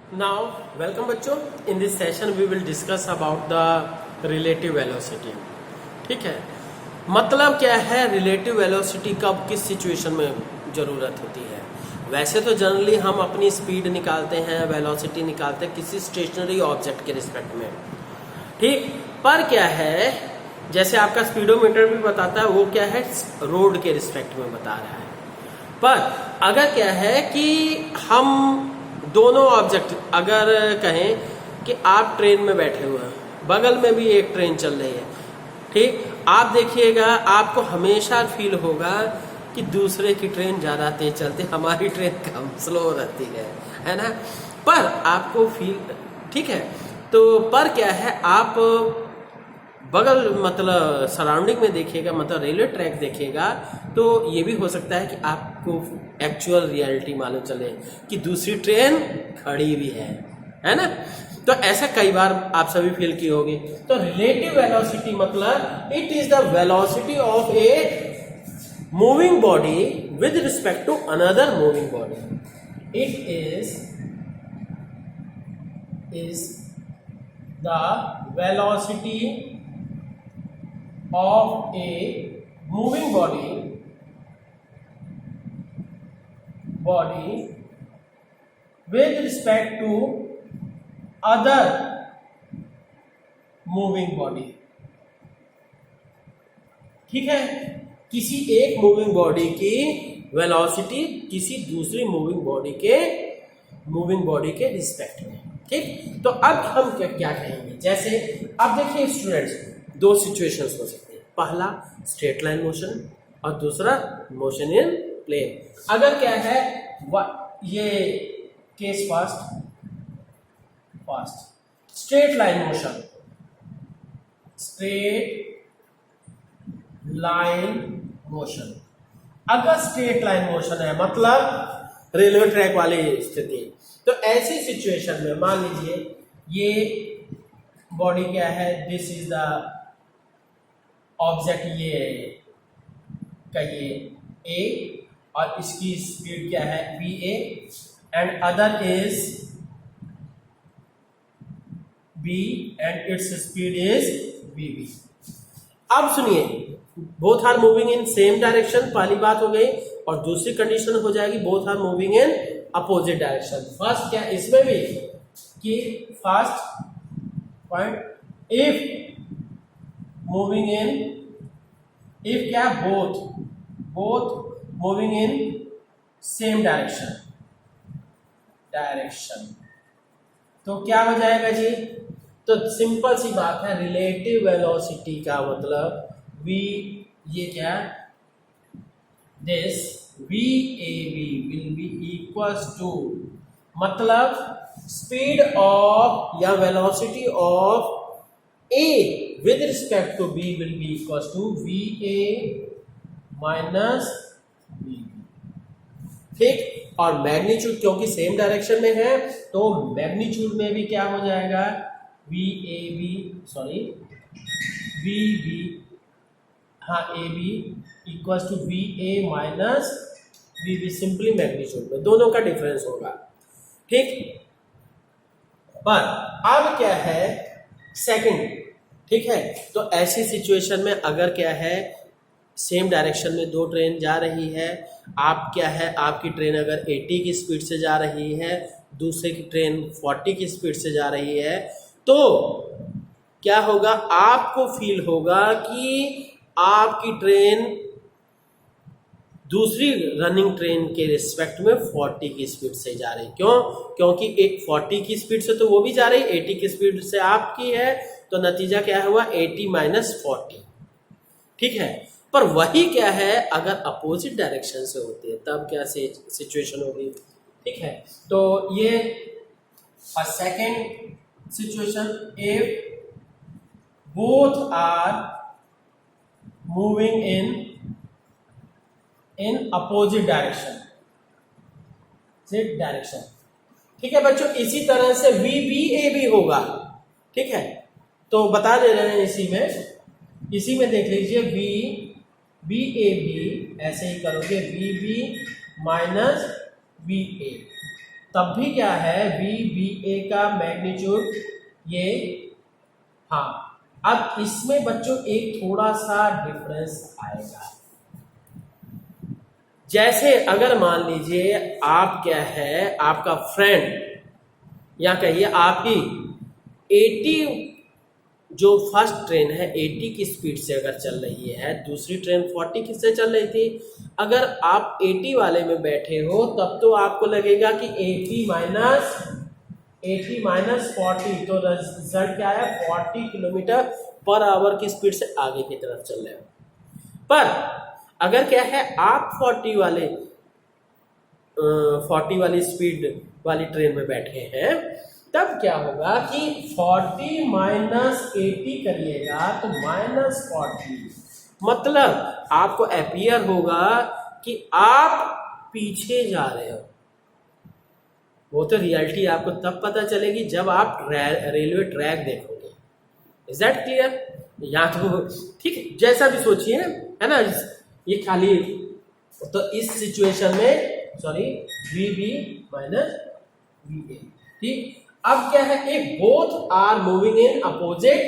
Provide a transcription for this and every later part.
Now, welcome बच्चों. In this session we will discuss about the relative velocity. ठीक है, मतलब क्या है relative velocity कब किस सिचुएशन में ज़रूरत होती है. वैसे तो जनरली हम अपनी स्पीड निकालते हैं, वेलोसिटी निकालते हैं किसी स्टेशनरी ऑब्जेक्ट के रिस्पेक्ट में, ठीक. पर क्या है, जैसे आपका स्पीडोमीटर भी बताता है, वो क्या है रोड के रिस्पेक्ट में बता रहा है. पर अगर क्या है कि हम दोनों ऑब्जेक्ट अगर कहें कि आप ट्रेन में बैठे हुए हैं, बगल में भी एक ट्रेन चल रही है, ठीक. आप देखिएगा, आपको हमेशा फील होगा कि दूसरे की ट्रेन ज़्यादा तेज चलती है, हमारी ट्रेन कम स्लो रहती है ना. पर आपको फील ठीक है. तो पर क्या है, आप बगल मतलब सराउंडिंग में देखिएगा, मतलब रेलवे ट्रैक देखिएगा, तो ये भी हो सकता है कि आपको एक्चुअल रियलिटी मालूम चले कि दूसरी ट्रेन खड़ी भी है ना. तो ऐसा कई बार आप सभी फील की होगी. तो रिलेटिव वेलोसिटी मतलब it is the velocity of a moving body with respect to another moving body. It is the velocity of a moving body with respect to other moving body. ठीक है, किसी एक moving body की velocity किसी दूसरी moving body के respect में, ठीक. तो अब हम क्या कहेंगे, जैसे अब देखिए स्टूडेंट्स, दो सिचुएशंस हो सकते हैं. पहला स्ट्रेट लाइन मोशन और दूसरा मोशन इन प्लेन. अगर क्या है ये case first straight line motion. अगर स्ट्रेट लाइन मोशन है मतलब रेलवे ट्रैक वाली स्थिति, तो ऐसी सिचुएशन में मान लीजिए ये बॉडी क्या है, दिस इज द ऑब्जेक्ट, ये कहिए ए, और इसकी स्पीड क्या है V A, and other is B and its speed is V B. अब सुनिए, both are moving in same direction, पहली बात हो गई. और दूसरी कंडीशन हो जाएगी both are moving in opposite direction. First क्या इसमें भी कि first point, if moving in, if क्या both moving in same direction, तो क्या हो जाएगा जी. तो सिंपल सी बात है, रिलेटिव वेलोसिटी का मतलब वी, ये क्या this V A B will be equals to, मतलब स्पीड ऑफ या velocity of A with respect to B will be equals to VA minus VB, ठीक. और मैग्नीट्यूड क्योंकि सेम डायरेक्शन में है, तो मैग्नीट्यूड में भी क्या हो जाएगा VAB, सॉरी VB, हाँ AB equals to VA minus VB, simply magnitude में दोनों का डिफरेंस होगा, ठीक. पर अब क्या है सेकंड, ठीक है. तो ऐसी सिचुएशन में अगर क्या है सेम डायरेक्शन में दो ट्रेन जा रही है, आप क्या है आपकी ट्रेन अगर 80 की स्पीड से जा रही है, दूसरे की ट्रेन 40 की स्पीड से जा रही है, तो क्या होगा, आपको फील होगा कि आपकी ट्रेन दूसरी रनिंग ट्रेन के रिस्पेक्ट में 40 की स्पीड से जा रही. क्यों? क्योंकि एक 40 की स्पीड से तो वो भी जा रही, 80 की स्पीड से आपकी है, तो नतीजा क्या हुआ 80 माइनस 40, ठीक है. पर वही क्या है अगर अपोजिट डायरेक्शन से होती है, तब क्या सिचुएशन होगी, ठीक है. तो ये second situation, if both are moving in opposite direction, ठीक है बच्चों. इसी तरह से VBA भी होगा, ठीक है. तो बता दे रहे हैं इसी में देख लीजिए, VBAB ऐसे ही करोगे, VB माइनस VA, तब भी क्या है, वी बी ए का मैग्नीट्यूड ये, हाँ अब इसमें बच्चों एक थोड़ा सा डिफरेंस आएगा। जैसे अगर मान लीजिए आप क्या है, आपका फ्रेंड या कहिए आपकी 80 जो फर्स्ट ट्रेन है 80 की स्पीड से अगर चल रही है, दूसरी ट्रेन 40 की से चल रही थी, अगर आप 80 वाले में बैठे हो तब तो आपको लगेगा कि 80 माइनस 40, तो रिजल्ट क्या है, 40 किलोमीटर पर आवर की स्पीड से आगे की तरफ चल रहे हो। पर अगर क्या है, आप 40 वाली स्पीड वाली ट्रेन में बैठे हैं, तब क्या होगा कि 40 माइनस 80 करिएगा तो -40, मतलब आपको अपीयर होगा कि आप पीछे जा रहे हो। वो तो रियलिटी आपको तब पता चलेगी जब आप रेलवे ट्रैक देखोगे। Is that clear? या तो ठीक है, जैसा भी सोचिए, है ना, ये खाली, तो इस सिचुएशन में sorry V B minus V A, ठीक। अब क्या है, एक both are moving in opposite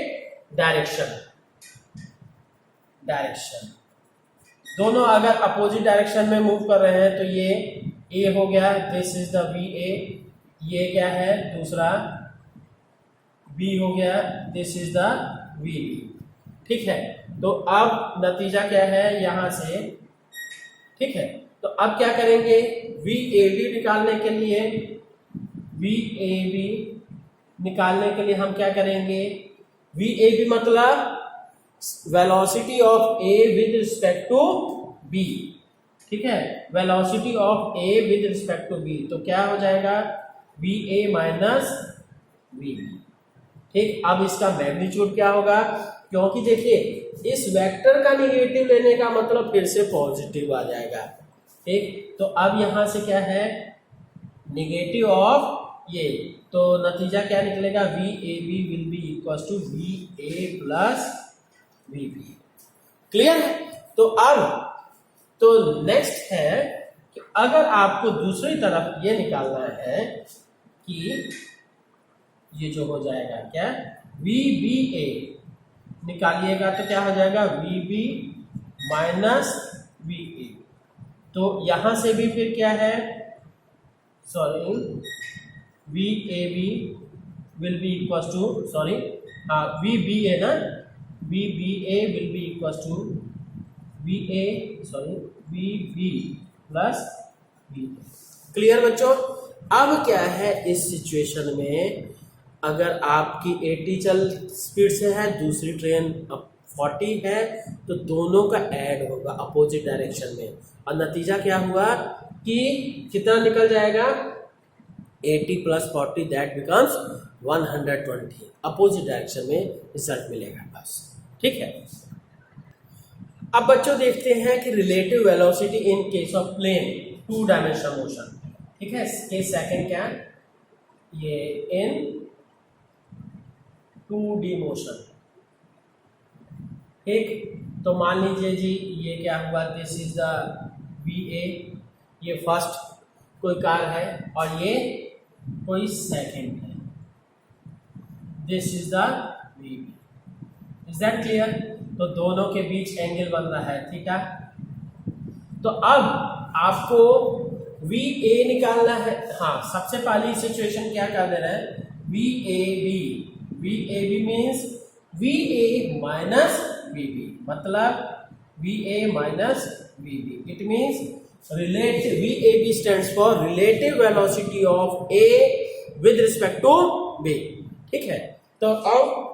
direction, दोनों अगर अपोजिट डायरेक्शन में मूव कर रहे हैं तो ये ए हो गया, this is the V A, ये क्या है दूसरा बी हो गया, this is the V B, ठीक है। तो अब नतीजा क्या है यहां से, ठीक है, तो अब क्या करेंगे, वी ए बी निकालने के लिए, हम क्या करेंगे, वी ए बी मतलब velocity of A with respect to B, ठीक है, velocity of A with respect to B, तो क्या हो जाएगा, V A minus V B, ठीक। अब इसका मैग्नीट्यूड क्या होगा, क्योंकि देखिए इस वेक्टर का निगेटिव लेने का मतलब फिर से पॉजिटिव आ जाएगा, ठीक। तो अब यहां से क्या है, निगेटिव ऑफ ये, तो नतीजा क्या निकलेगा, V A B will be equal to V A plus V B. Clear है? तो अब तो नेक्स्ट है कि अगर आपको दूसरी तरफ ये निकालना है कि ये जो हो जाएगा क्या, वी बी ए निकालिएगा तो क्या हो जाएगा, V B minus V A, तो यहां से भी फिर क्या है, sorry V A B will be equal to, sorry हाँ वी बी ए ना, V B A will be equal to V A, sorry V B plus V. Clear बच्चों? अब क्या है, इस सिचुएशन में अगर आपकी 80 चल स्पीड से है, दूसरी ट्रेन 40 है, तो दोनों का ऐड होगा अपोजिट डायरेक्शन में, और नतीजा क्या हुआ कि कितना निकल जाएगा, 80 plus 40 that becomes 120, opposite direction में रिजल्ट मिलेगा बस, ठीक है। अब बच्चों देखते हैं कि relative velocity in case of plane 2 dimensional motion, ठीक है। केस सेकंड क्या, ये इन 2D मोशन, ठीक। तो मान लीजिए जी ये क्या हुआ, this is the V A, ये फर्स्ट कोई कार है और ये कोई सेकंड है, this is the V B. Is that clear? तो दोनों के बीच एंगल बन रहा है, ठीक है। तो अब आपको वी ए निकालना है, हाँ सबसे पहली सिचुएशन क्या कर दे रहा है, V A B means V A minus V B, मतलब V A minus V B, it means relative, V A B stands for relative velocity of A with respect to B, ठीक है। तो अब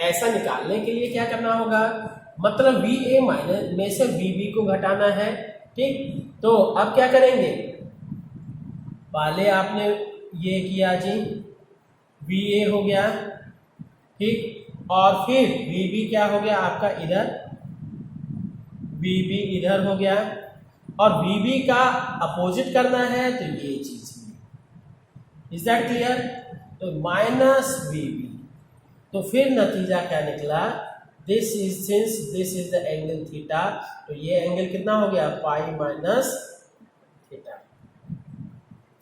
ऐसा निकालने के लिए क्या करना होगा, मतलब वी ए माइनस में से वी बी को घटाना है, ठीक। तो अब क्या करेंगे, पहले आपने ये किया जी, वी ए हो गया, ठीक, और फिर वी बी क्या हो गया आपका इधर, वी बी इधर हो गया, और वी बी का अपोजिट करना है तो ये चीज, इज दैट क्लियर? तो माइनस वी बी, तो फिर नतीजा क्या निकला, this is, since this is the angle theta, तो ये एंगल कितना हो गया, पाई माइनस थीटा,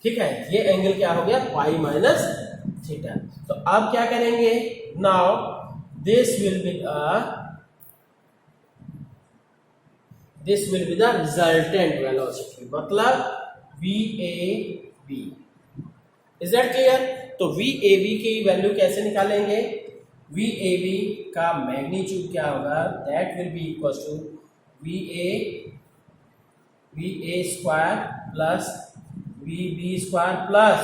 ठीक है, ये एंगल क्या हो गया, पाई माइनस थीटा। तो अब क्या करेंगे, now this will be the resultant velocity, मतलब VAB। Is that clear? तो VAB की वैल्यू कैसे निकालेंगे, VAB का मैग्नीट्यूड क्या होगा, that will be equal to VA square plus VB square plus,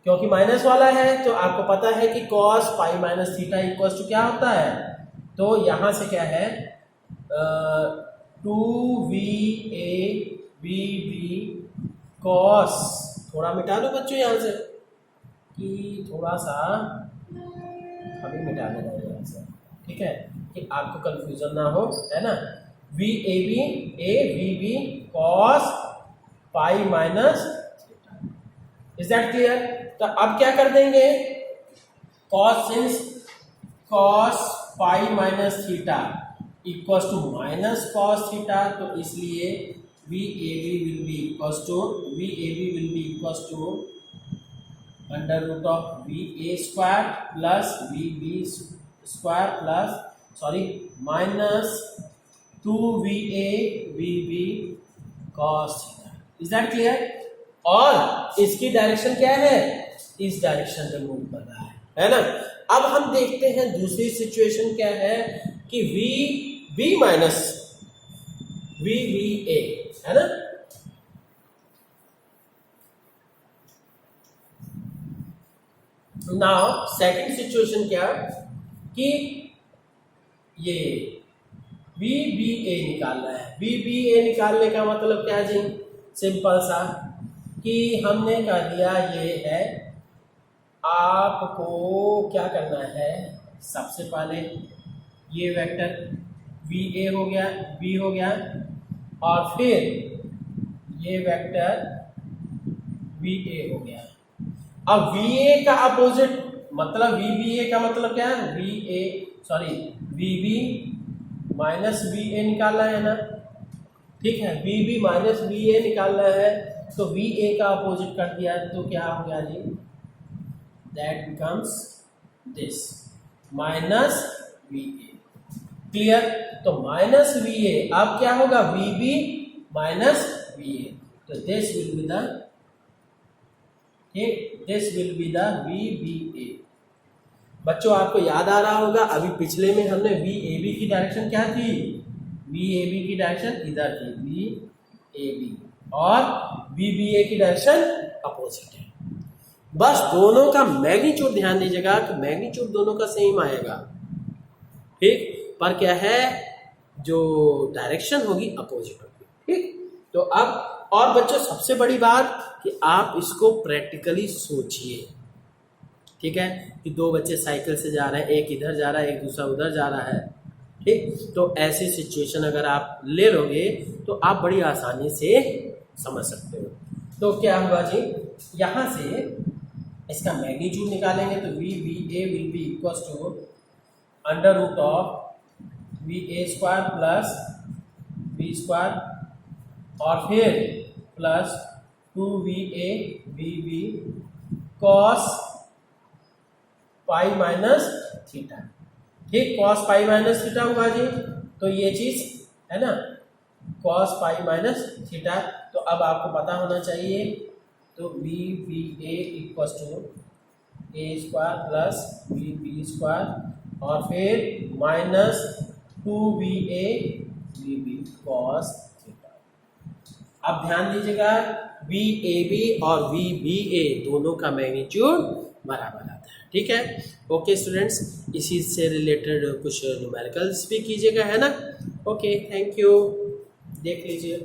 क्योंकि माइनस वाला है तो आपको पता है कि cos pi minus theta equal to क्या होता है, तो यहां से क्या है 2VABB cos, थोड़ा मिटा दो बच्चों यहाँ से कि थोड़ा सा अभी मिटा देना यहाँ से, ठीक है, कि आपको कंफ्यूजन ना हो, है ना। VAB cos pi minus theta, is that clear? तो अब क्या कर देंगे, cos pi minus theta equal to minus cos theta, तो इसलिए VAB will be equal to under root of VA square plus VB square plus minus 2VABB cos theta, is that clear? और इसकी direction क्या है, इस direction में move कर रहा है ना। अब हम देखते हैं दूसरी सिचुएशन क्या है कि VB माइनस VBA, है ना। नाउ सेकंड सिचुएशन क्या कि ये VBA निकालना है। VBA निकालने का मतलब क्या जी, सिंपल सा कि हमने कह दिया ये है, आपको क्या करना है, सबसे पहले ये वेक्टर VA हो गया, B हो गया, और फिर ये वेक्टर VA हो गया। अब VA का अपोजिट मतलब VBA का मतलब क्या है, VB माइनस VA निकालना है ना, ठीक है, VB माइनस VA निकालना है, तो VA का अपोजिट कर दिया तो क्या हो गया जी, that becomes this minus VA, clear? तो माइनस VA अब क्या होगा, VB माइनस VA, तो this will be the VBA। बच्चों आपको याद आ रहा होगा अभी पिछले में हमने VAB की डायरेक्शन क्या थी, VAB की डायरेक्शन इधर थी VAB, और VBA की डायरेक्शन अपोजिट है। बस दोनों का मैग्नीट्यूड ध्यान दीजिएगा कि मैग्नीट्यूड दोनों का सेम आएगा, ठीक, पर क्या है जो डायरेक्शन होगी अपोजिट होगी, ठीक। तो अब और बच्चों सबसे बड़ी बात कि आप इसको प्रैक्टिकली सोचिए, ठीक है, कि दो बच्चे साइकिल से जा रहे हैं, एक इधर जा रहा है एक दूसरा उधर जा रहा है, ठीक। तो ऐसी सिचुएशन अगर आप ले लोगे तो आप बड़ी आसानी से समझ सकते हो। तो क्या होगा जी, यहाँ से इसका मैग्नीट्यूड निकालेंगे तो VBA will be equal to under root of VA square plus B square और फिर plus 2VABB cos pi minus theta, ठीक, cos पाई माइनस थीटा हुआ जी, तो ये चीज है ना cos पाई माइनस थीटा। तो अब आपको पता होना चाहिए, तो VBA equal to A square plus VB square और फिर माइनस 2VABB cos थीटा। अब ध्यान दीजिएगा VAB और VBA दोनों का मैग्नीट्यूड बराबर आता है, ठीक है। ओके स्टूडेंट्स, इसी से रिलेटेड कुछ न्यूमेरिकल्स भी कीजिएगा, है ना। ओके, थैंक यू, देख लीजिए।